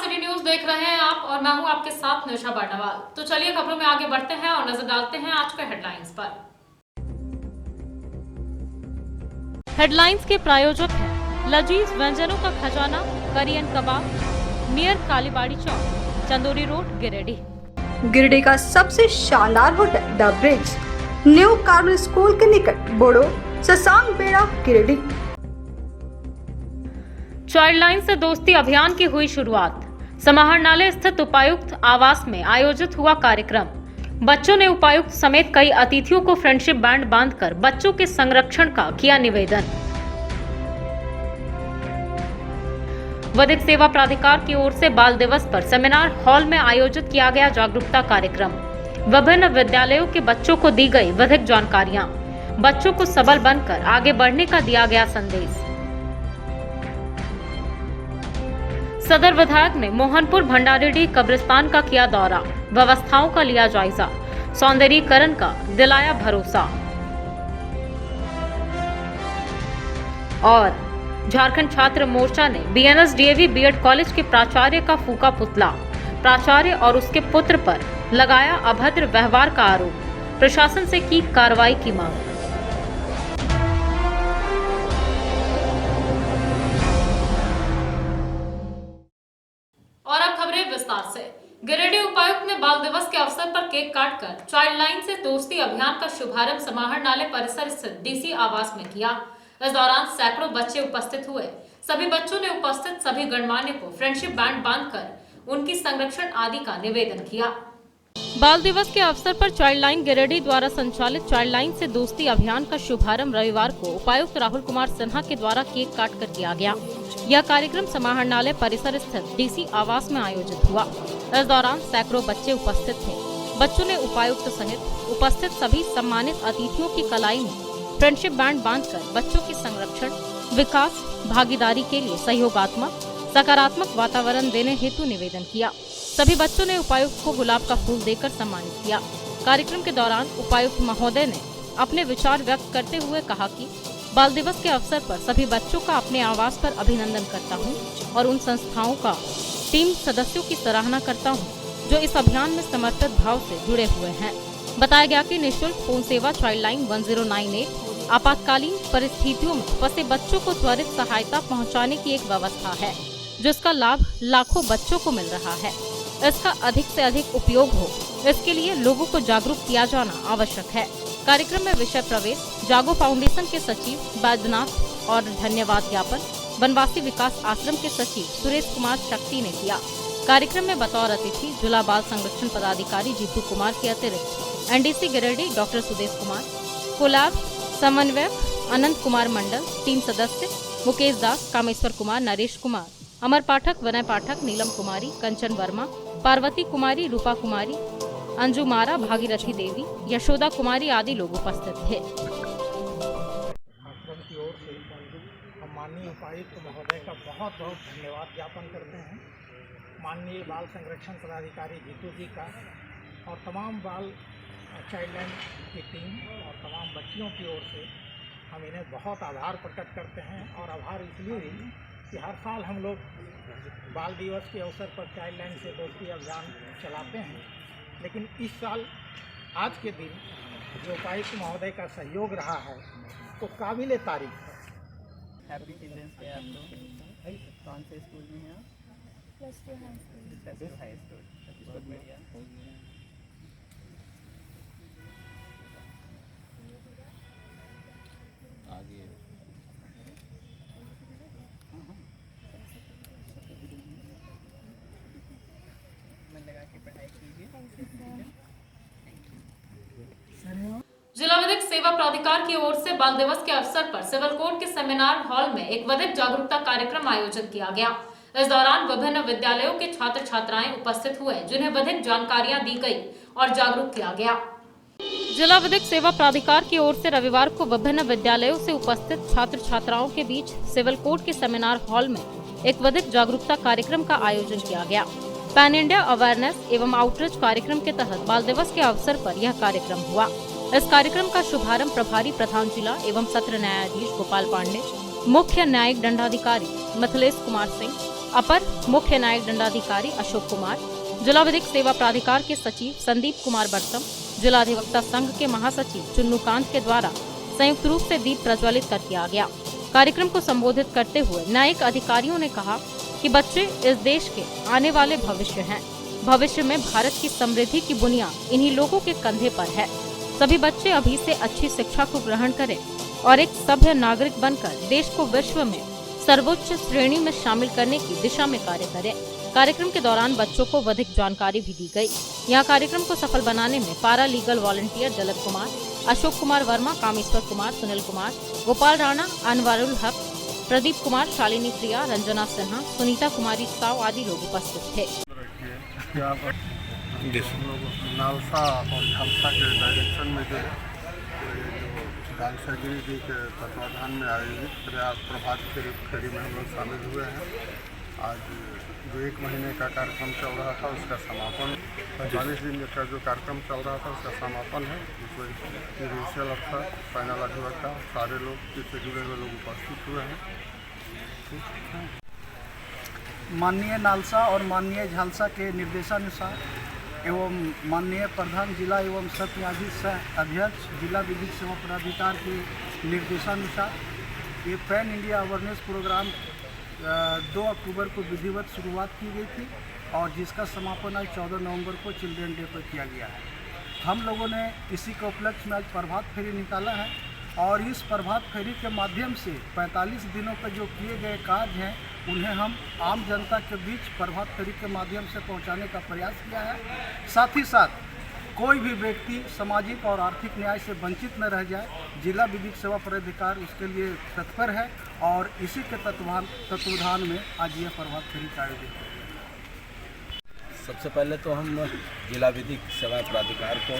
City news देख रहे हैं आप और मैं हूं आपके साथ निशा बाटावाल। तो चलिए खबरों में आगे बढ़ते हैं और नजर डालते हैं आज के हेडलाइंस पर। हेडलाइंस के प्रायोजक हैं लजीज व्यंजनों का खजाना करियन कबाब नियर कालीबाड़ी चौक चंदोरी रोड गिरिडीह। गिरिडीह का सबसे शानदार hotel the bridge new Carmel school के निकट बोड़ो ससांग बेड़ा गिरिडीह। चाइल्ड लाइन से दोस्ती अभियान की हुई शुरुआत। समाहरणालय स्थित उपायुक्त आवास में आयोजित हुआ कार्यक्रम। बच्चों ने उपायुक्त समेत कई अतिथियों को फ्रेंडशिप बैंड बांधकर बच्चों के संरक्षण का किया निवेदन। विधिक सेवा प्राधिकार की ओर से बाल दिवस पर सेमिनार हॉल में आयोजित किया गया जागरूकता कार्यक्रम। विभिन्न विद्यालयों के बच्चों को दी गई विधिक जानकारियां। बच्चों को सबल बनकर आगे बढ़ने का दिया गया संदेश। सदर विधायक ने मोहनपुर भंडारीडीह कब्रिस्तान का किया दौरा, व्यवस्थाओं का लिया जायजा, सौंदर्यीकरण का दिलाया भरोसा। और झारखंड छात्र मोर्चा ने बीएनएस डीएवी बीएड कॉलेज के प्राचार्य का फूका पुतला। प्राचार्य और उसके पुत्र पर लगाया अभद्र व्यवहार का आरोप। प्रशासन से की कार्रवाई की मांग। और अब खबरें विस्तार से। गिरिडीह उपायुक्त ने बाल दिवस के अवसर पर केक काटकर चाइल्ड लाइन से दोस्ती अभियान का शुभारंभ समाहरणालय परिसर स्थित डीसी आवास में किया। इस दौरान सैकड़ों बच्चे उपस्थित हुए। सभी बच्चों ने उपस्थित सभी गणमान्य को फ्रेंडशिप बैंड बांधकर उनकी संरक्षण आदि का निवेदन किया। बाल दिवस के अवसर पर चाइल्ड लाइन गिरिडीह द्वारा संचालित चाइल्ड लाइन से दोस्ती अभियान का शुभारंभ रविवार को उपायुक्त राहुल कुमार सिन्हा के द्वारा केक काट कर किया गया। यह कार्यक्रम समाहरणालय परिसर स्थित डीसी आवास में आयोजित हुआ। इस दौरान सैकड़ों बच्चे उपस्थित थे। बच्चों ने उपायुक्त सहित उपस्थित सभी सम्मानित अतिथियों की कलाई में फ्रेंडशिप बैंड बांधकर बच्चों के संरक्षण, विकास, भागीदारी के लिए सहयोगात्मक सकारात्मक वातावरण देने हेतु निवेदन किया। सभी बच्चों ने उपायुक्त को गुलाब का फूल देकर सम्मानित किया। कार्यक्रम के दौरान उपायुक्त महोदय ने अपने विचार व्यक्त करते हुए कहा कि बाल दिवस के अवसर पर सभी बच्चों का अपने आवास पर अभिनंदन करता हूं और उन संस्थाओं का टीम सदस्यों की सराहना करता हूं जो इस अभियान में समर्पित भाव से जुड़े हुए हैं। बताया गया कि निःशुल्क फोन सेवा चाइल्ड लाइन 1098 आपातकालीन परिस्थितियों में फंसे बच्चों को त्वरित सहायता पहुँचाने की एक व्यवस्था है, जिसका लाभ लाखों बच्चों को मिल रहा है। इसका अधिक से अधिक उपयोग हो, इसके लिए लोगों को जागरूक किया जाना आवश्यक है। कार्यक्रम में विषय प्रवेश जागो फाउंडेशन के सचिव बैद्यनाथ और धन्यवाद ज्ञापन वनवासी विकास आश्रम के सचिव सुरेश कुमार शक्ति ने दिया। कार्यक्रम में बतौर अतिथि जिला बाल संरक्षण पदाधिकारी जीतू कुमार के अतिरिक्त एनडीसी गिरिडीह डॉक्टर सुदेश कुमार, कोलैब समन्वयक अनंत कुमार मंडल, टीम सदस्य मुकेश दास, कामेश्वर कुमार, नरेश कुमार, अमर पाठक, विनय पाठक, नीलम कुमारी, कंचन वर्मा, पार्वती कुमारी, रूपा कुमारी, अंजू मारा, भागीरथी देवी, यशोदा कुमारी आदि लोग उपस्थित थे। आश्रम की ओर से हम माननीय उपायुक्त महोदय का बहुत बहुत धन्यवाद ज्ञापन करते हैं। माननीय बाल संरक्षण पदाधिकारी जीतू जी का और तमाम बाल चाइल्ड लाइन की टीम और तमाम बच्चियों की ओर से हम इन्हें बहुत आभार प्रकट करते हैं। और आभार इसलिए भी कि हर साल हम लोग बाल दिवस के अवसर पर चाइल्ड लाइन से दोस्ती अभियान चलाते हैं, लेकिन इस साल आज के दिन जो उपायुक्त महोदय का सहयोग रहा है तो काबिल तारीफ है। हैप्पी चिल्ड्रंस डे आपको। कौन से स्कूल में हैं आप? Plus 2 high school. बहुत बढ़िया। आगे मन लगा के पढ़ाई कीजिए। जिला विधिक सेवा प्राधिकार की ओर से बाल दिवस के अवसर पर सिविल कोर्ट के सेमिनार हॉल में एक विधिक जागरूकता कार्यक्रम आयोजित किया गया। इस दौरान विभिन्न विद्यालयों के छात्र छात्राएं उपस्थित हुए, जिन्हें विधिक जानकारियां दी गई और जागरूक किया गया। जिला विधिक सेवा प्राधिकार की ओर से रविवार को विभिन्न विद्यालयों से उपस्थित छात्र छात्राओं के बीच सिविल कोर्ट के सेमिनार हॉल में एक विधिक जागरूकता कार्यक्रम का आयोजन किया गया। पैन इंडिया अवेयरनेस एवं आउटरीच कार्यक्रम के तहत बाल दिवस के अवसर पर यह कार्यक्रम हुआ। इस कार्यक्रम का शुभारंभ प्रभारी प्रधान जिला एवं सत्र न्यायाधीश गोपाल पांडे, मुख्य न्यायिक दंडाधिकारी मिथिलेश कुमार सिंह, अपर मुख्य न्यायिक दंडाधिकारी अशोक कुमार, जिला विधिक सेवा प्राधिकार के सचिव संदीप कुमार बरसम, जिला अधिवक्ता संघ के महासचिव चुन्नूकांत के द्वारा संयुक्त रूप से दीप प्रज्वलित कर किया गया। कार्यक्रम को संबोधित करते हुए न्यायिक अधिकारियों ने कहा कि बच्चे इस देश के आने वाले भविष्य हैं। भविष्य में भारत की समृद्धि की बुनियाद इन्हीं लोगों के कंधे पर है। सभी बच्चे अभी से अच्छी शिक्षा को ग्रहण करें और एक सभ्य नागरिक बनकर देश को विश्व में सर्वोच्च श्रेणी में शामिल करने की दिशा में कार्य करें। कार्यक्रम के दौरान बच्चों को अधिक जानकारी भी दी गई। यहाँ कार्यक्रम को सफल बनाने में पारा लीगल वॉलंटियर जलत कुमार, अशोक कुमार वर्मा, कामेश्वर कुमार, सुनील कुमार, गोपाल राणा, अनवरुल हक, प्रदीप कुमार, शालिनी प्रिया, रंजना सिन्हा, सुनीता कुमारी साव आदि लोग उपस्थित थे। नालसा और झालसा के डायरेक्शन में जो डांसर गिरिडीह के तत्वाधान में आयोजित प्रभात फेरी में हम लोग शामिल हुए हैं। आज जो 1 महीने का कार्यक्रम चल रहा था उसका समापन, 45 दिन का जो कार्यक्रम चल रहा था उसका समापन है। इसमें जुडिशियल अफसर, फाइनल अधिवक्ता, सारे लोग इससे जुड़े हुए लोग उपस्थित हुए हैं। माननीय नालसा और माननीय झालसा के निर्देशानुसार एवं माननीय प्रधान जिला एवं सत्र न्यायाधीश सह अध्यक्ष जिला विधिक सेवा प्राधिकार के निर्देशानुसार ये पैन इंडिया अवेयरनेस प्रोग्राम 2 अक्टूबर को विधिवत शुरुआत की गई थी और जिसका समापन आज 14 नवंबर को चिल्ड्रन डे पर किया गया है। हम लोगों ने इसी के उपलक्ष्य में आज प्रभात फेरी निकाला है और इस प्रभात फेरी के माध्यम से 45 दिनों पर जो किए गए कार्य हैं उन्हें हम आम जनता के बीच प्रभात फेरी के माध्यम से पहुंचाने का प्रयास किया है। साथ ही साथ कोई भी व्यक्ति सामाजिक और आर्थिक न्याय से वंचित न रह जाए, जिला विधिक सेवा प्राधिकार उसके लिए तत्पर है और इसी के तत्वाधान में आज यह प्रभात फेरी का आयोजन किया गया। सबसे पहले तो हम जिला विधिक सेवा प्राधिकार को,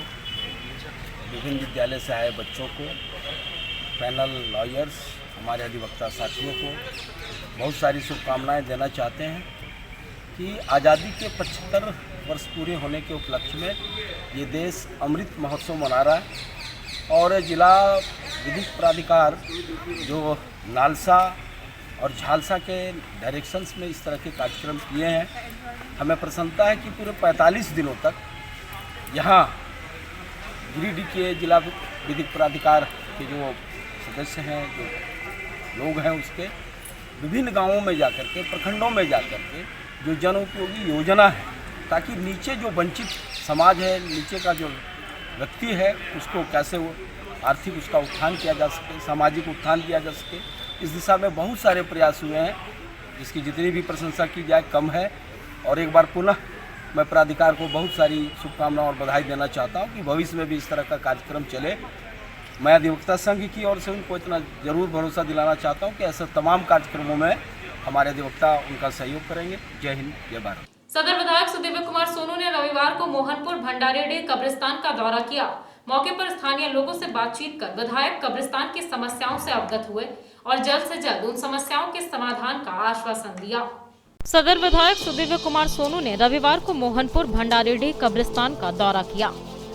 विभिन्न विद्यालय से आए बच्चों को, पैनल लॉयर्स, हमारे अधिवक्ता साथियों को बहुत सारी शुभकामनाएं देना चाहते हैं कि आज़ादी के 75 वर्ष पूरे होने के उपलक्ष्य में ये देश अमृत महोत्सव मना रहा है और जिला विधिक प्राधिकार जो नालसा और झालसा के डायरेक्शंस में इस तरह के कार्यक्रम किए हैं, हमें प्रसन्नता है कि पूरे 45 दिनों तक यहाँ गिरिडीह के जिला विधिक प्राधिकार के जो सदस्य हैं, जो लोग हैं, उसके विभिन्न गांवों में जाकर के, प्रखंडों में जाकर के जो जन उपयोगी योजना है, ताकि नीचे जो वंचित समाज है, नीचे का जो व्यक्ति है, उसको कैसे वो आर्थिक उसका उत्थान किया जा सके, सामाजिक उत्थान किया जा सके, इस दिशा में बहुत सारे प्रयास हुए हैं, जिसकी जितनी भी प्रशंसा की जाए कम है। और एक बार पुनः मैं प्राधिकार को बहुत सारी शुभकामनाएं और बधाई देना चाहता हूं कि भविष्य में भी इस तरह का कार्यक्रम चले। मैं अधिवक्ता संघ की ओर से उनको इतना ज़रूर भरोसा दिलाना चाहता हूं कि ऐसे तमाम कार्यक्रमों में हमारे अधिवक्ता उनका सहयोग करेंगे। जय हिंद, जय भारत। सदर विधायक सुदिव्य कुमार सोनू ने रविवार को मोहनपुर भंडारेडीह कब्रिस्तान का दौरा किया। मौके पर स्थानीय लोगों से बातचीत कर विधायक कब्रिस्तान की समस्याओं से अवगत हुए और जल्द से जल्द उन समस्याओं के समाधान का आश्वासन दिया। सदर विधायक सुदिव्य कुमार सोनू ने रविवार को मोहनपुर भंडारेडीह कब्रिस्तान का दौरा किया।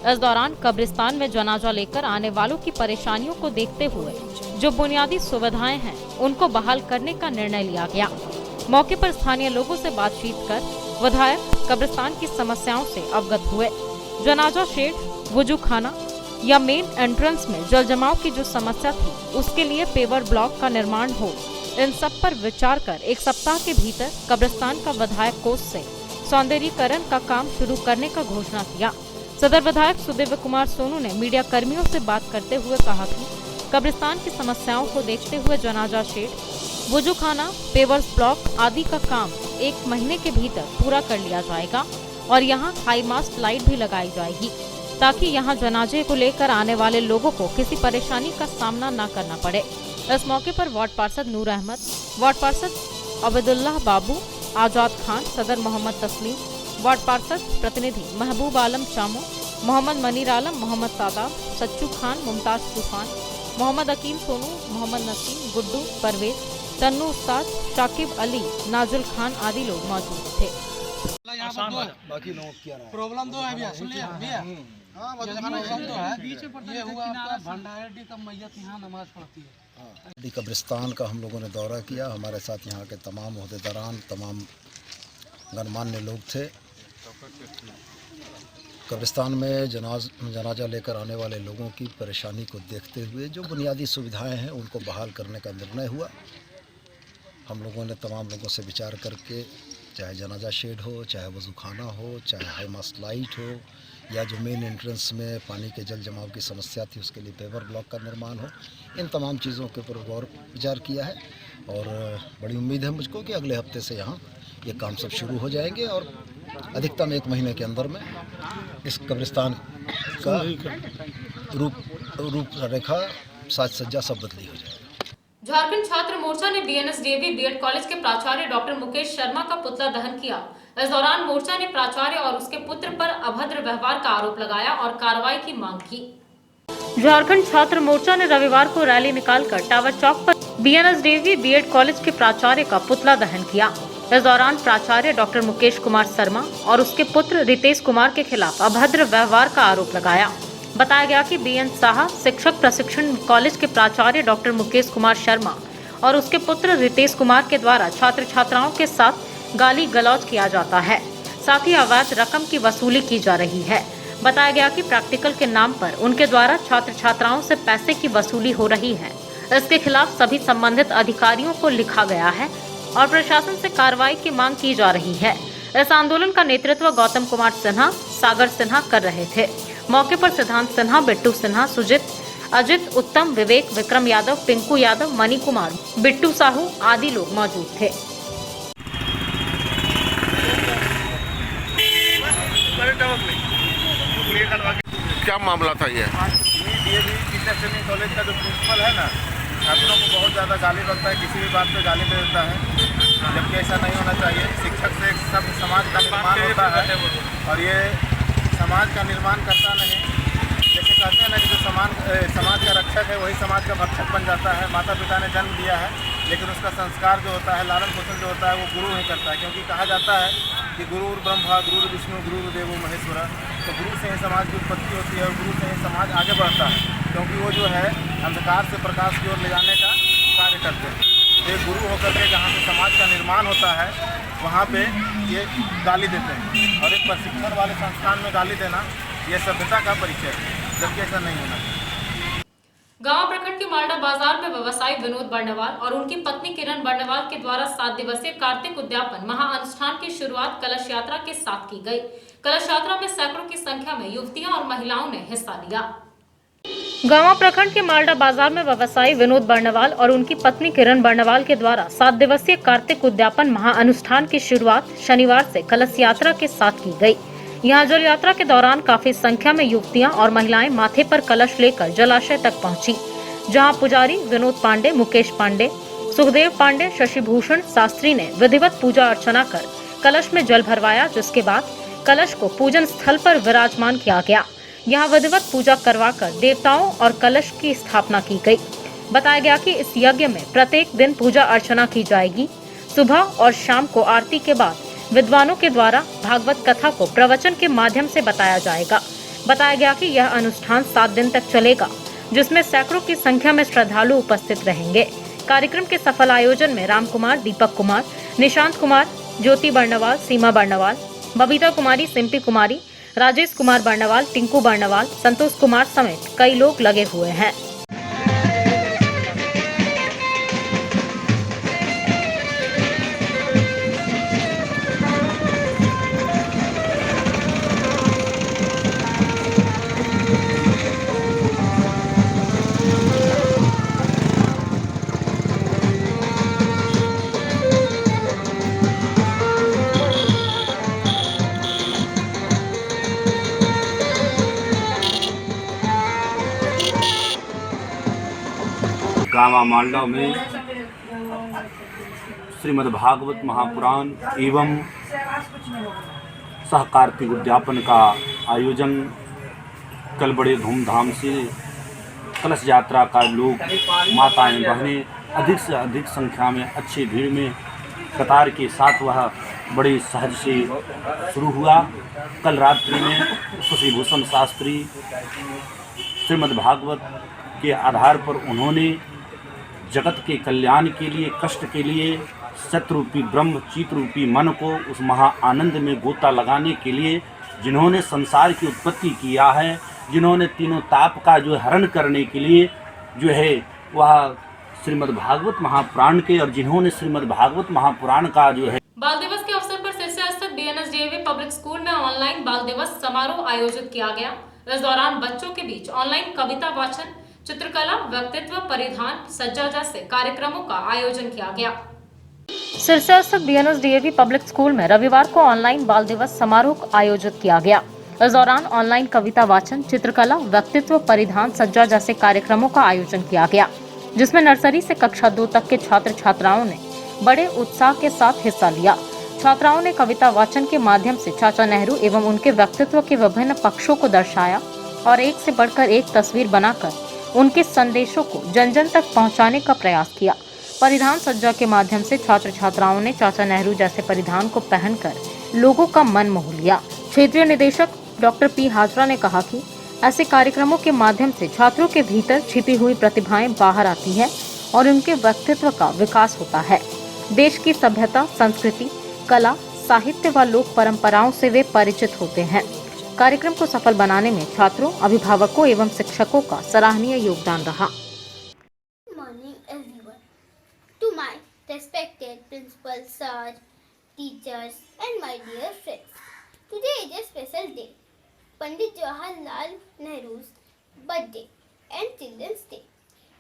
इस दौरान कब्रिस्तान में जनाजा लेकर आने वालों की परेशानियों को देखते हुए जो बुनियादी सुविधाएं हैं उनको बहाल करने का निर्णय लिया गया। मौके पर स्थानीय लोगों से बातचीत कर विधायक कब्रिस्तान की समस्याओं से अवगत हुए। जनाजा शेड, वुजू खाना या मेन एंट्रेंस में जल जमाव की जो समस्या थी उसके लिए पेवर ब्लॉक का निर्माण हो, इन सब पर विचार कर 1 सप्ताह के भीतर कब्रिस्तान का विधायक कोष से सौंदर्यीकरण का काम शुरू करने का घोषणा किया। सदर विधायक सुदिव्य कुमार सोनू ने मीडिया कर्मियों से बात करते हुए कहा कि कब्रिस्तान की समस्याओं को देखते हुए जनाजा शेड, वुजू खाना, पेवर्स ब्लॉक आदि का काम 1 महीने के भीतर पूरा कर लिया जाएगा और यहाँ हाई मास्ट लाइट भी लगाई जाएगी ताकि यहाँ जनाजे को लेकर आने वाले लोगों को किसी परेशानी का सामना न करना पड़े। इस मौके पर वार्ड पार्षद नूर अहमद, वार्ड पार्षद अबेदुल्लाह बाबू, आजाद खान, सदर मोहम्मद तस्लीम, वार्ड पार्षद प्रतिनिधि महबूब आलम चामो, मोहम्मद मनीर आलम, मोहम्मद सादाब, सच्चू खान, मुमताज तूफान, मोहम्मद अकील सोनू, मोहम्मद नसीम, गुड्डू, परवेज, तन्नू उस्ताद, शाकिब अली, नाजुल खान आदि लोग मौजूद थे। बाकी लोग क्या प्रॉब्लम तो है भैया, सुन लिया भैया। प्रॉब्लम तो है, ये हुआ आपका भंडारेडीह का मैयत यहाँ नमाज पढ़ती है, कब्रिस्तान का हम लोगों ने दौरा किया। हमारे साथ यहाँ के तमाम ओहदेदारान, तमाम गणमान्य लोग थे। कब्रिस्तान में जनाजा लेकर आने वाले लोगों की परेशानी को देखते हुए जो बुनियादी सुविधाएं हैं उनको बहाल करने का निर्णय हुआ। हम लोगों ने तमाम लोगों से विचार करके, चाहे जनाजा शेड हो, चाहे वज़ू खाना हो, चाहे हाई मास्ट लाइट हो, या जो मेन एंट्रेंस में पानी के जल जमाव की समस्या थी उसके लिए पेवर ब्लॉक का निर्माण हो, इन तमाम चीज़ों के ऊपर गौर विचार किया है। और बड़ी उम्मीद है मुझको कि अगले हफ्ते से यहाँ ये काम सब शुरू हो जाएंगे और अधिकतम 1 महीने के अंदर में इस कब्रिस्तान का रूपरेखा, साज सज्जा सब बदली हो जाएगी। झारखंड छात्र मोर्चा ने बीएनएसडीएवी बीएड कॉलेज के प्राचार्य डॉक्टर मुकेश शर्मा का पुतला दहन किया। इस दौरान मोर्चा ने प्राचार्य और उसके पुत्र पर अभद्र व्यवहार का आरोप लगाया और कार्रवाई की मांग की। झारखंड छात्र मोर्चा ने रविवार को रैली निकालकर टावर चौक पर बीएनएसडीएवी बीएड कॉलेज के प्राचार्य का पुतला दहन किया। इस दौरान प्राचार्य डॉक्टर मुकेश कुमार शर्मा और उसके पुत्र रितेश कुमार के खिलाफ अभद्र व्यवहार का आरोप लगाया। बताया गया कि बीएन साहा शिक्षक प्रशिक्षण कॉलेज के प्राचार्य डॉक्टर मुकेश कुमार शर्मा और उसके पुत्र रितेश कुमार के द्वारा छात्र छात्राओं के साथ गाली गलौज किया जाता है, साथ ही अवैध रकम की वसूली की जा रही है। बताया गया कि प्रैक्टिकल के नाम पर उनके द्वारा छात्र छात्राओं से पैसे की वसूली हो रही है। इसके खिलाफ सभी संबंधित अधिकारियों को लिखा गया है और प्रशासन से कार्रवाई की मांग की जा रही है। इस आंदोलन का नेतृत्व गौतम कुमार सिन्हा, सागर सिन्हा कर रहे थे। मौके पर सिद्धांत सिन्हा, बिट्टू सिन्हा, सुजित, अजित, उत्तम, विवेक, विक्रम यादव, पिंकू यादव, मणि कुमार, बिट्टू साहू आदि लोग मौजूद थे। क्या मामला था ये? डीएवी टीचर ट्रेनिंग कॉलेज का जो प्रिंसिपल है ना, छात्रों को बहुत ज़्यादा गाली करता है, किसी भी बात पे गाली दे देता है, जबकि ऐसा नहीं होना चाहिए। शिक्षक से सब समाज का निर्माण होता है और ये समाज का निर्माण करता नहीं। जैसे कहते हैं ना कि जो समाज का रक्षक है वही समाज का भक्षक बन जाता है। माता पिता ने जन्म दिया है लेकिन उसका संस्कार जो होता है, लालन पोषण जो होता है वो गुरु नहीं करता है, क्योंकि कहा जाता है कि गुरुर ब्रह्मा, गुरुर विष्णु, गुरुर देवो महेश्वरा। तो गुरु से ही समाज की उत्पत्ति होती है और गुरु से ही समाज आगे बढ़ता है, क्योंकि वो जो है अंधकार से प्रकाश की ओर ले जाने का कार्य करते हैं। एक गुरु होकर के जहाँ से समाज का निर्माण होता है वहाँ पे ये गाली देते हैं, और एक प्रशिक्षण वाले संस्थान में गाली देना ये सभ्यता का परिचय है, जबकि ऐसा नहीं होना चाहिए। गांव प्रखंड के मालडा बाजार में व्यवसायी विनोद बर्णवाल और उनकी पत्नी किरण बर्णवाल के द्वारा 7 दिवसीय कार्तिक उद्यापन महाअनुष्ठान की शुरुआत कलश यात्रा के साथ की गई। कलश यात्रा में सैकड़ों की संख्या में युवतियां और महिलाओं ने हिस्सा लिया। गांव प्रखंड के मालडा बाजार में व्यवसायी विनोद बर्णवाल और उनकी पत्नी किरण बर्णवाल के द्वारा 7 दिवसीय कार्तिक उद्यापन महाअनुष्ठान की शुरुआत शनिवार से कलश यात्रा के साथ की गई। यहाँ जल यात्रा के दौरान काफी संख्या में युवतियां और महिलाएं माथे पर कलश लेकर जलाशय तक पहुंची, जहां पुजारी विनोद पांडे, मुकेश पांडे, सुखदेव पांडे, शशिभूषण शास्त्री ने विधिवत पूजा अर्चना कर कलश में जल भरवाया, जिसके बाद कलश को पूजन स्थल पर विराजमान किया गया। यहाँ विधिवत पूजा करवाकर देवताओं और कलश की स्थापना की गई। बताया गया कि इस यज्ञ में प्रत्येक दिन पूजा अर्चना की जाएगी। सुबह और शाम को आरती के बाद विद्वानों के द्वारा भागवत कथा को प्रवचन के माध्यम से बताया जाएगा। बताया गया कि यह अनुष्ठान 7 दिन तक चलेगा, जिसमें सैकड़ों की संख्या में श्रद्धालु उपस्थित रहेंगे। कार्यक्रम के सफल आयोजन में राम कुमार, दीपक कुमार, निशांत कुमार, ज्योति बर्णवाल, सीमा बर्णवाल, बबीता कुमारी, सिंपी कुमारी, राजेश कुमार बर्णवाल, टिंकू बर्णवाल, संतोष कुमार समेत कई लोग लगे हुए हैं। गावा मालडा में श्रीमद् भागवत महापुराण एवं सह कार्तिक उद्यापन का आयोजन कल बड़े धूमधाम से कलश यात्रा का लोग, माताएं, बहनें अधिक से अधिक संख्या में अच्छी भीड़ में कतार के साथ वह बड़े सहज से शुरू हुआ। कल रात्रि में शशिभूषण शास्त्री श्रीमद् भागवत के आधार पर उन्होंने जगत के कल्याण के लिए, कष्ट के लिए शत्रुरूपी ब्रह्म चित्रूपी मन को उस महा आनंद में गोता लगाने के लिए जिन्होंने संसार की उत्पत्ति किया है, जिन्होंने तीनों ताप का जो हरण करने के लिए जो है वह श्रीमद् भागवत महापुराण के, और जिन्होंने श्रीमद् भागवत महापुराण का जो है बाल दिवस के अवसर पर सिरसा स्थित बीएनएसडीएवी पब्लिक स्कूल में ऑनलाइन बाल दिवस समारोह आयोजित किया गया। इस दौरान बच्चों के बीच ऑनलाइन कविता वाचन, चित्रकला, व्यक्तित्व, परिधान, सज्जा जैसे कार्यक्रमों का आयोजन किया गया। सिरसा स्थित बीएनएसडीएवी पब्लिक स्कूल में रविवार को ऑनलाइन बाल दिवस समारोह आयोजित किया गया। इस दौरान ऑनलाइन कविता वाचन, चित्रकला, व्यक्तित्व, परिधान, सज्जा जैसे कार्यक्रमों का आयोजन किया गया, जिसमें नर्सरी से कक्षा 2 तक के छात्र छात्राओं ने बड़े उत्साह के साथ हिस्सा लिया। छात्राओं ने कविता वाचन के माध्यम से चाचा नेहरू एवं उनके व्यक्तित्व के विभिन्न पक्षों को दर्शाया और एक से बढ़कर एक तस्वीर बनाकर उनके संदेशों को जन जन तक पहुंचाने का प्रयास किया। परिधान सज्जा के माध्यम से छात्र छात्राओं ने चाचा नेहरू जैसे परिधान को पहनकर लोगों का मन मोह लिया। क्षेत्रीय निदेशक डॉक्टर पी हाजरा ने कहा कि ऐसे कार्यक्रमों के माध्यम से छात्रों के भीतर छिपी हुई प्रतिभाएं बाहर आती है और उनके व्यक्तित्व का विकास होता है। देश की सभ्यता, संस्कृति, कला, साहित्य व लोक परंपराओं से वे परिचित होते हैं। कार्यक्रम को सफल बनाने में छात्रों, अभिभावकों एवं शिक्षकों का सराहनीय योगदान रहा। Good morning everyone. To my respected principal, sir, teachers and my dear friends. Today is a special day. Pandit Jawaharlal Nehru's birthday and Children's Day.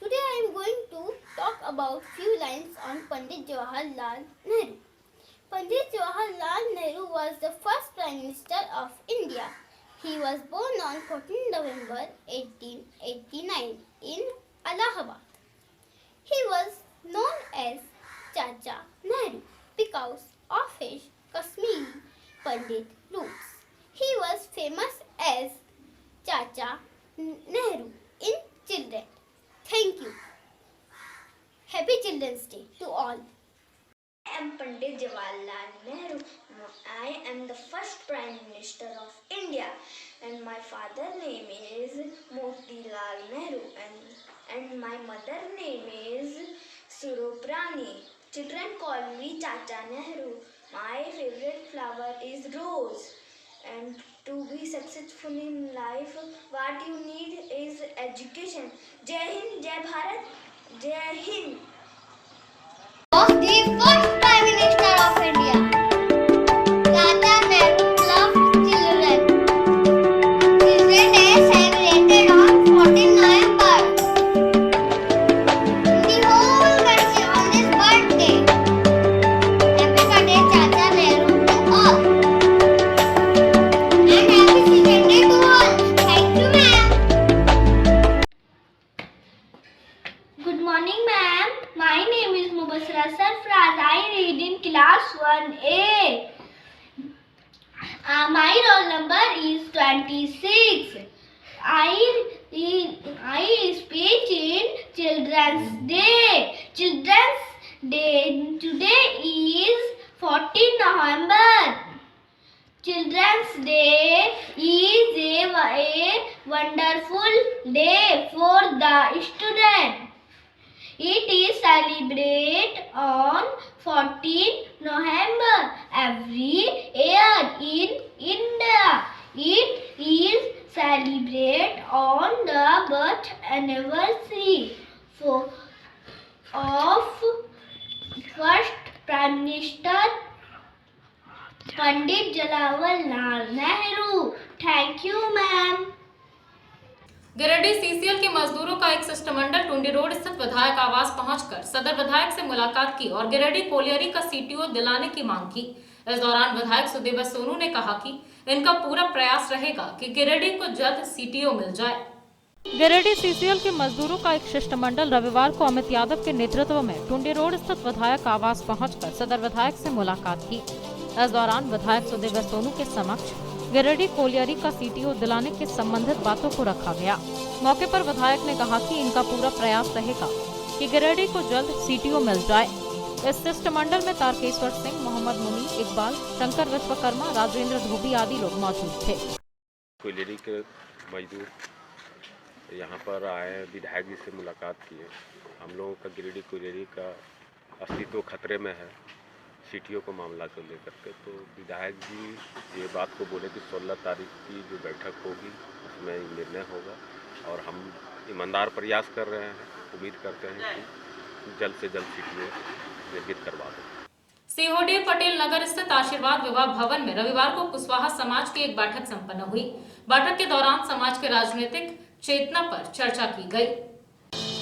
Today I am going to talk about few lines on Pandit Jawaharlal Nehru. Pandit Jawaharlal Nehru was the first Prime Minister of India. He was born on 14 November 1889 in Allahabad. He was known as Chacha Nehru because of his Kashmiri Pandit roots. He was famous as Chacha Nehru in children. Thank you. Happy Children's Day to all. I am Pandit Jawaharlal Nehru. I am the first Prime Minister of India, and my father's name is Motilal Nehru, and my mother's name is Suroprani. Children call me Chacha Nehru. My favorite flower is rose. And to be successful in life, what you need is education. Jai Hind, Jai Bharat, Jai Hind. Was the first Prime Minister of India. Chacha Nehru loved children. Children's Day celebrated on 14 November. The whole country on his birthday. Happy birthday, Chacha Nehru to all. And happy Children's Day to all. Thank you, ma'am. Good morning, ma'am. My name is Mubasra Sarfraz. I read in class 1A. My roll number is 26. I speak in Children's Day. Children's Day today is 14 November. Children's Day is a wonderful day for the student. It is celebrated on 14 November every year in India. It is celebrated on the birth anniversary of first Prime Minister Pandit Jawaharlal Nehru. Thank you, ma'am. Giridih CCL के मजदूरों का एक शिष्टमंडल Tundi road स्थित विधायक आवास पहुंचकर सदर विधायक से मुलाकात की और गिरिडीह कोलियरी का सीटीओ दिलाने की मांग की। इस दौरान विधायक सुदेव सोनू ने कहा कि इनका पूरा प्रयास रहेगा कि गिरिडीह को जल्द सीटीओ मिल जाए। गिरिडीह सीसीएल के मजदूरों का एक शिष्टमंडल रविवार को अमित यादव के नेतृत्व में टुंडी रोड स्थित विधायक आवास पहुंचकर सदर विधायक से मुलाकात की। इस दौरान विधायक सुदेव सोनू के समक्ष गिरिडीह कोलियरी का सीटीओ दिलाने के संबंधित बातों को रखा गया। मौके पर विधायक ने कहा कि इनका पूरा प्रयास रहेगा कि गिरिडीह को जल्द सीटीओ मिल जाए। इस शिष्टमंडल में तारकेश्वर सिंह, मोहम्मद मुनी, इकबाल, शंकर विश्वकर्मा, राजेंद्र धोबी आदि लोग मौजूद थे। कोलियरी के मजदूर यहाँ पर आए, विधायक जी से मुलाकात किए हम लोगों का गिरिडीह कुरेरी का अस्तित्व खतरे में है सीटियों को मामला को लेकर के। तो विधायक जी ये बात को बोले कि 16 तारीख की जो बैठक होगी उसमें निर्णय होगा और हम ईमानदार प्रयास कर रहे हैं, उम्मीद करते हैं कि जल्द से जल्द सीटियों निर्मित करवा दें। सीहोडी पटेल नगर स्थित आशीर्वाद विवाह भवन में रविवार को कुशवाहा समाज की एक बैठक संपन्न हुई। बैठक के दौरान समाज के राजनीतिक चेतना पर चर्चा की गई।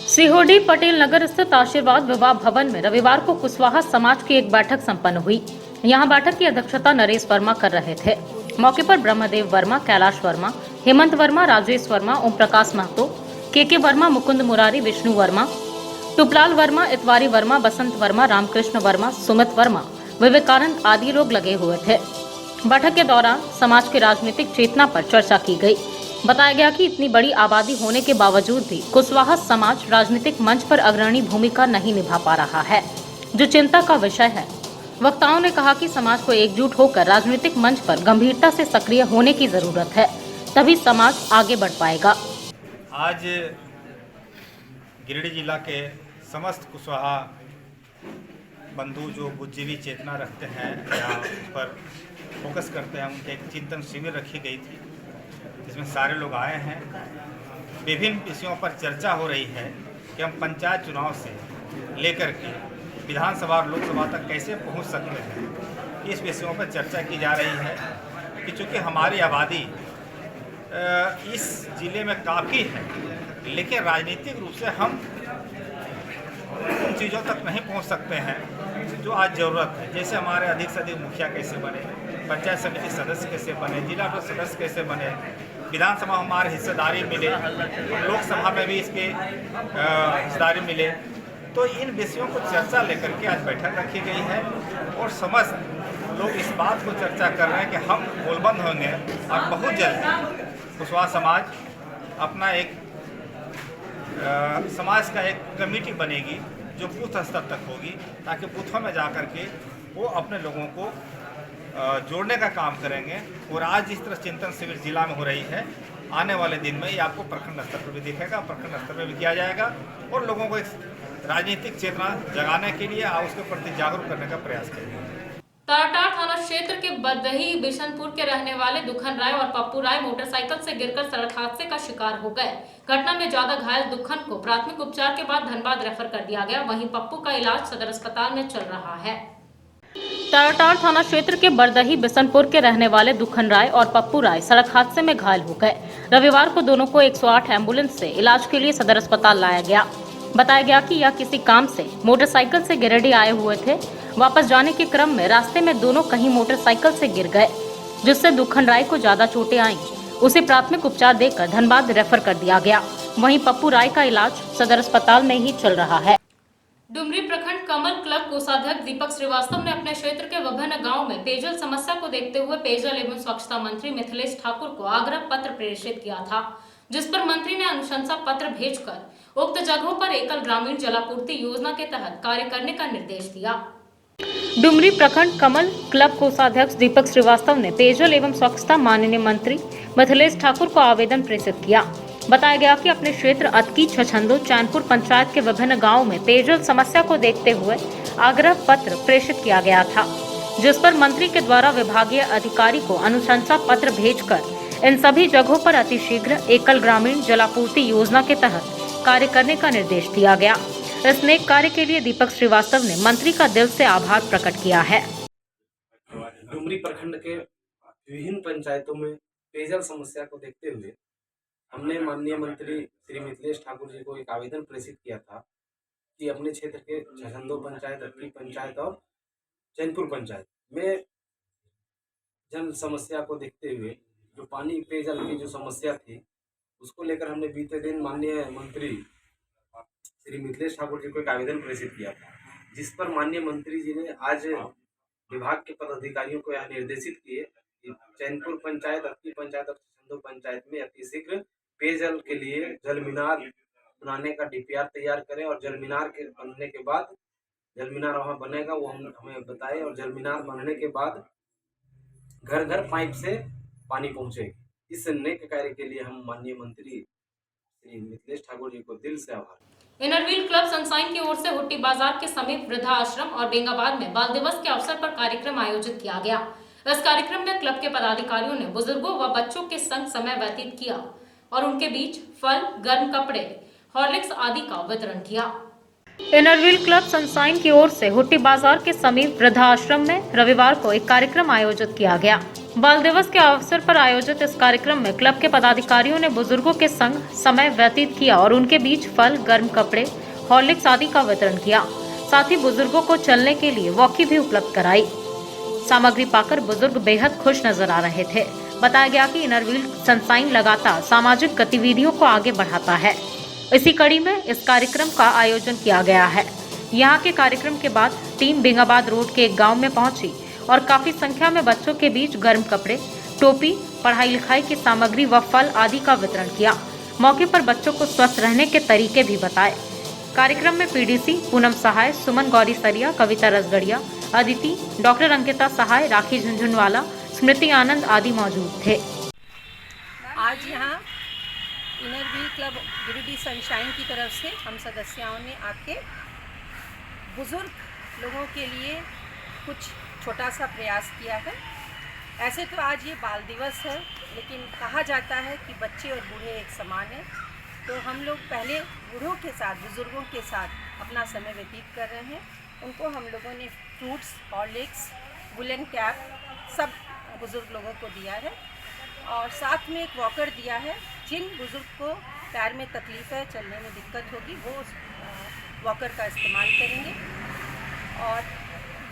सीहोडी पटेल नगर स्थित आशीर्वाद विवाह भवन में रविवार को कुशवाहा समाज की एक बैठक संपन्न हुई। यहां बैठक की अध्यक्षता नरेश वर्मा कर रहे थे। मौके पर ब्रह्मदेव वर्मा, कैलाश वर्मा, हेमंत वर्मा, राजेश वर्मा, ओम प्रकाश महतो, के वर्मा, मुकुंद मुरारी, विष्णु वर्मा, टुपलाल वर्मा, इतवारी वर्मा, बसंत वर्मा, रामकृष्ण वर्मा, सुमित वर्मा, विवेकानंद आदि लोग लगे हुए थे। बैठक के दौरान समाज की राजनीतिक चेतना पर चर्चा की गई। बताया गया कि इतनी बड़ी आबादी होने के बावजूद भी कुशवाहा समाज राजनीतिक मंच पर अग्रणी भूमिका नहीं निभा पा रहा है, जो चिंता का विषय है। वक्ताओं ने कहा कि समाज को एकजुट होकर राजनीतिक मंच पर गंभीरता से सक्रिय होने की जरूरत है, तभी समाज आगे बढ़ पाएगा। आज गिरिडीह जिला के समस्त कुशवाहा बंधु जो बुद्धिजीवी चेतना रखते हैं या उस पर फोकस करते हैं, उनके एक चिंतन शिविर रखी गई थी जिसमें सारे लोग आए हैं। विभिन्न विषयों पर चर्चा हो रही है कि हम पंचायत चुनाव से लेकर के विधानसभा और लोकसभा तक कैसे पहुंच सकते हैं। इस विषयों पर चर्चा की जा रही है कि चूँकि हमारी आबादी इस जिले में काफ़ी है, लेकिन राजनीतिक रूप से हम उन चीज़ों तक नहीं पहुंच सकते हैं जो आज ज़रूरत है। जैसे हमारे अधिक से अधिक मुखिया कैसे बने, पंचायत समिति सदस्य कैसे बने, जिला परिषद सदस्य कैसे बने, विधानसभा हमारे हिस्सेदारी मिले, लोकसभा में भी इसके हिस्सेदारी मिले। तो इन विषयों को चर्चा लेकर के आज बैठक रखी गई है और समस्त लोग इस बात को चर्चा कर रहे हैं कि हम गोलबंद होंगे और बहुत जल्द कुशवाहा समाज अपना एक समाज का एक कमेटी बनेगी जो बूथ स्तर तक होगी, ताकि बूथों में जा कर के वो अपने लोगों को जोड़ने का काम करेंगे। और आज जिस तरह चिंतन शिविर जिला में हो रही है, आने वाले दिन में ये आपको प्रखंड स्तर पर भी दिखेगा, प्रखंड स्तर पर भी किया जाएगा और लोगों को एक राजनीतिक चेतना जगाने के लिए उसके प्रति जागरूक करने का प्रयास करेंगे। ताराटाड़ थाना क्षेत्र के बदही बिशनपुर के रहने वाले दुखन राय और पप्पू राय मोटरसाइकिल से गिरकर सड़क हादसे का शिकार हो गए। घटना में ज्यादा घायल दुखन को प्राथमिक उपचार के बाद धनबाद रेफर कर दिया गया, वहीं पप्पू का इलाज सदर अस्पताल में चल रहा है। ताराटाड़ थाना क्षेत्र के बरदही बिशनपुर के रहने वाले दुखन राय और पप्पू राय सड़क हादसे में घायल हो गए। रविवार को दोनों को 108 एम्बुलेंस से इलाज के लिए सदर अस्पताल लाया गया। बताया गया कि यह किसी काम से मोटरसाइकिल से गिरिडीह आए हुए थे। वापस जाने के क्रम में रास्ते में दोनों कहीं मोटरसाइकिल से गिर गए, जिससे दुखन राय को ज्यादा चोटें आईं। उसे प्राथमिक उपचार देकर धनबाद रेफर कर दिया गया, वहीं पप्पू राय का इलाज सदर अस्पताल में ही चल रहा है। डुमरी प्रखंड कमल क्लब कोषाध्यक्ष दीपक श्रीवास्तव ने अपने क्षेत्र के विभिन्न गाँव में पेयजल समस्या को देखते हुए पेयजल एवं स्वच्छता मंत्री मिथिलेश ठाकुर को आग्रह पत्र प्रेषित किया था, जिस पर मंत्री ने अनुशंसा पत्र भेजकर उक्त जगहों पर एकल ग्रामीण जलापूर्ति योजना के तहत कार्य करने का निर्देश दिया। डुमरी प्रखंड कमल क्लब कोषाध्यक्ष दीपक श्रीवास्तव ने पेयजल एवं स्वच्छता माननीय मंत्री मिथिलेश ठाकुर को आवेदन प्रेषित किया। बताया गया कि अपने क्षेत्र अतकी, छछंदो, चैनपुर पंचायत के विभिन्न गाँव में पेयजल समस्या को देखते हुए आग्रह पत्र प्रेषित किया गया था, जिस पर मंत्री के द्वारा विभागीय अधिकारी को अनुशंसा पत्र भेजकर इन सभी जगहों पर अतिशीघ्र एकल ग्रामीण जलापूर्ति योजना के तहत कार्य करने का निर्देश दिया गया। इस नेक कार्य के लिए दीपक श्रीवास्तव ने मंत्री का दिल से आभार प्रकट किया है। डुमरी प्रखंड के विभिन्न पंचायतों में पेयजल समस्या को देखते हुए हमने माननीय मंत्री श्री मिथिलेश ठाकुर जी को एक आवेदन प्रेषित किया था कि अपने क्षेत्र के छछंदो पंचायत, अतकी पंचायत और चैनपुर पंचायत में जल समस्या को देखते हुए जो पानी पेयजल की जो समस्या थी, उसको लेकर हमने बीते दिन माननीय मंत्री श्री मिथिलेश ठाकुर जी को एक आवेदन प्रेषित किया था, जिस पर माननीय मंत्री जी ने आज विभाग के पदाधिकारियों को यह निर्देशित किए कि चैनपुर पंचायत, अतकी पंचायत और छछंदो पंचायत में अतिशीघ्र पेयजल के लिए जल मीनार बनाने का डीपीआर तैयार करें और जल मीनार के बनने के बाद जल मीनार वहाँ बनेगा वो हमें बताएं और जल मीनार बनने के बाद घर घर पाइप से पानी पहुँचेगी। इस नेक कार्य के लिए हम माननीय मंत्री श्री मिथिलेश ठाकुर जी को दिल से आभार। इनरव्हील क्लब सनशाइन की ओर से हुट्टी बाजार के समीप वृद्धाश्रम और बेंगाबाद में बाल दिवस के अवसर पर कार्यक्रम आयोजित किया गया। इस कार्यक्रम में क्लब के पदाधिकारियों ने बुजुर्गों व बच्चों के संग समय व्यतीत किया और उनके बीच फल, गर्म कपड़े, हॉर्लिक्स आदि का वितरण किया। इनरव्हील क्लब सनशाइन की ओर से हुट्टी बाजार के समीप वृद्धाश्रम में रविवार को एक कार्यक्रम आयोजित किया गया। बाल दिवस के अवसर पर आयोजित इस कार्यक्रम में क्लब के पदाधिकारियों ने बुजुर्गों के संग समय व्यतीत किया और उनके बीच फल, गर्म कपड़े, हॉर्लिक्स आदि का वितरण किया। साथ ही बुजुर्गों को चलने के लिए वॉकी भी उपलब्ध कराई। सामग्री पाकर बुजुर्ग बेहद खुश नजर आ रहे थे। बताया गया कि इनरव्हील सनशाइन लगातार सामाजिक गतिविधियों को आगे बढ़ाता है। इसी कड़ी में इस कार्यक्रम का आयोजन किया गया है। यहाँ के कार्यक्रम के बाद टीम बेंगाबाद रोड के एक गांव में पहुंची और काफी संख्या में बच्चों के बीच गर्म कपड़े, टोपी, पढ़ाई लिखाई की सामग्री व फल आदि का वितरण किया। मौके पर बच्चों को स्वस्थ रहने के तरीके भी बताए। कार्यक्रम में पीडीसी पूनम सहाय, सुमन गौरी सरिया, कविता रसगढ़िया, अदिति, डॉक्टर अंकिता सहाय, राखी झुंझुनवाला, स्मृति आनंद आदि मौजूद थे। आज यहाँ इनरव्हील क्लब गिरिडीह सनशाइन की तरफ से हम सदस्यों ने आके बुजुर्ग लोगों के लिए कुछ छोटा सा प्रयास किया है। ऐसे तो आज ये बाल दिवस है, लेकिन कहा जाता है कि बच्चे और बूढ़े एक समान हैं। तो हम लोग पहले बूढ़ों के साथ, बुजुर्गों के साथ अपना समय व्यतीत कर रहे हैं। उनको हम लोगों ने फ्रूट्स, हॉर्लिक्स, वुलन कैप सब बुजुर्ग लोगों को दिया है और साथ में एक वॉकर दिया है। जिन बुजुर्ग को पैर में तकलीफ़ है, चलने में दिक्कत होगी, वो उस वॉकर का इस्तेमाल करेंगे। और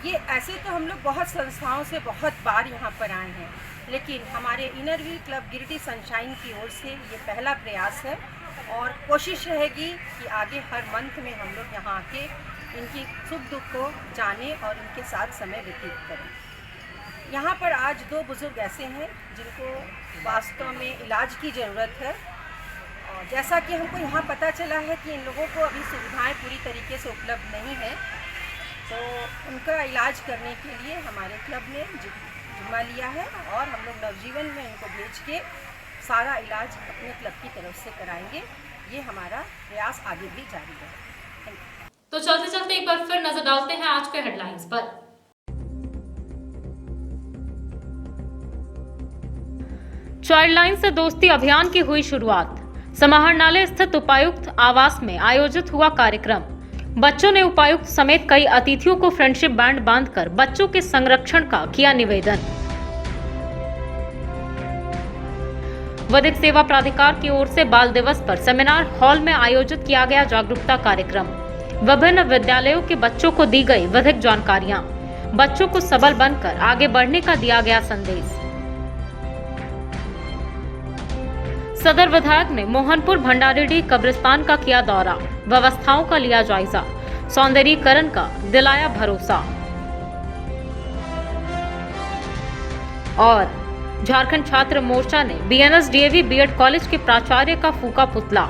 ये ऐसे तो हम लोग बहुत संस्थाओं से बहुत बार यहाँ पर आए हैं, लेकिन हमारे इनरव्हील क्लब गिरिडीह सनशाइन की ओर से ये पहला प्रयास है और कोशिश रहेगी कि आगे हर मंथ में हम लोग यहाँ आके इनकी सुख दुख को जाने और इनके साथ समय व्यतीत करें। यहाँ पर आज 2 बुजुर्ग ऐसे हैं जिनको वास्तव में इलाज की ज़रूरत है और जैसा कि हमको यहाँ पता चला है कि इन लोगों को अभी सुविधाएं पूरी तरीके से उपलब्ध नहीं है, तो उनका इलाज करने के लिए हमारे क्लब ने जिम्मा लिया है और हम लोग नवजीवन में इनको भेज के सारा इलाज अपने क्लब की तरफ से कराएंगे। ये हमारा प्रयास आगे भी जारी है। तो चलते चलते एक बार फिर नजर डालते हैं आज के हेडलाइंस पर। चाइल्ड लाइन से दोस्ती अभियान की हुई शुरुआत। समाहरणालय स्थित उपायुक्त आवास में आयोजित हुआ कार्यक्रम। बच्चों ने उपायुक्त समेत कई अतिथियों को फ्रेंडशिप बैंड बांधकर बच्चों के संरक्षण का किया निवेदन। विधिक सेवा प्राधिकार की ओर से बाल दिवस पर सेमिनार हॉल में आयोजित किया गया जागरूकता कार्यक्रम। विभिन्न विद्यालयों के बच्चों को दी गई विधिक जानकारियां। बच्चों को सबल बनकर आगे बढ़ने का दिया गया संदेश। सदर विधायक ने मोहनपुर भंडारीडीह कब्रिस्तान का किया दौरा, व्यवस्थाओं का लिया जायजा, सौंदर्यीकरण का दिलाया भरोसा। और झारखंड छात्र मोर्चा ने बीएनएस डीएवी बीएड कॉलेज के प्राचार्य का फूका पुतला।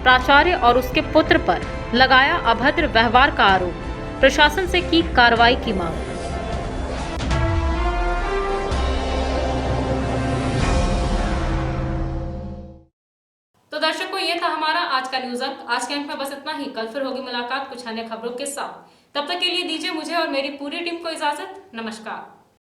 प्राचार्य और उसके पुत्र पर लगाया अभद्र व्यवहार का आरोप। प्रशासन से की कार्रवाई की मांग। तो दर्शकों, ये था हमारा आज का न्यूज अंक। आज के अंक में बस इतना ही। कल फिर होगी मुलाकात कुछ अन्य खबरों के साथ। तब तक के लिए दीजिए मुझे और मेरी पूरी टीम को इजाजत। नमस्कार।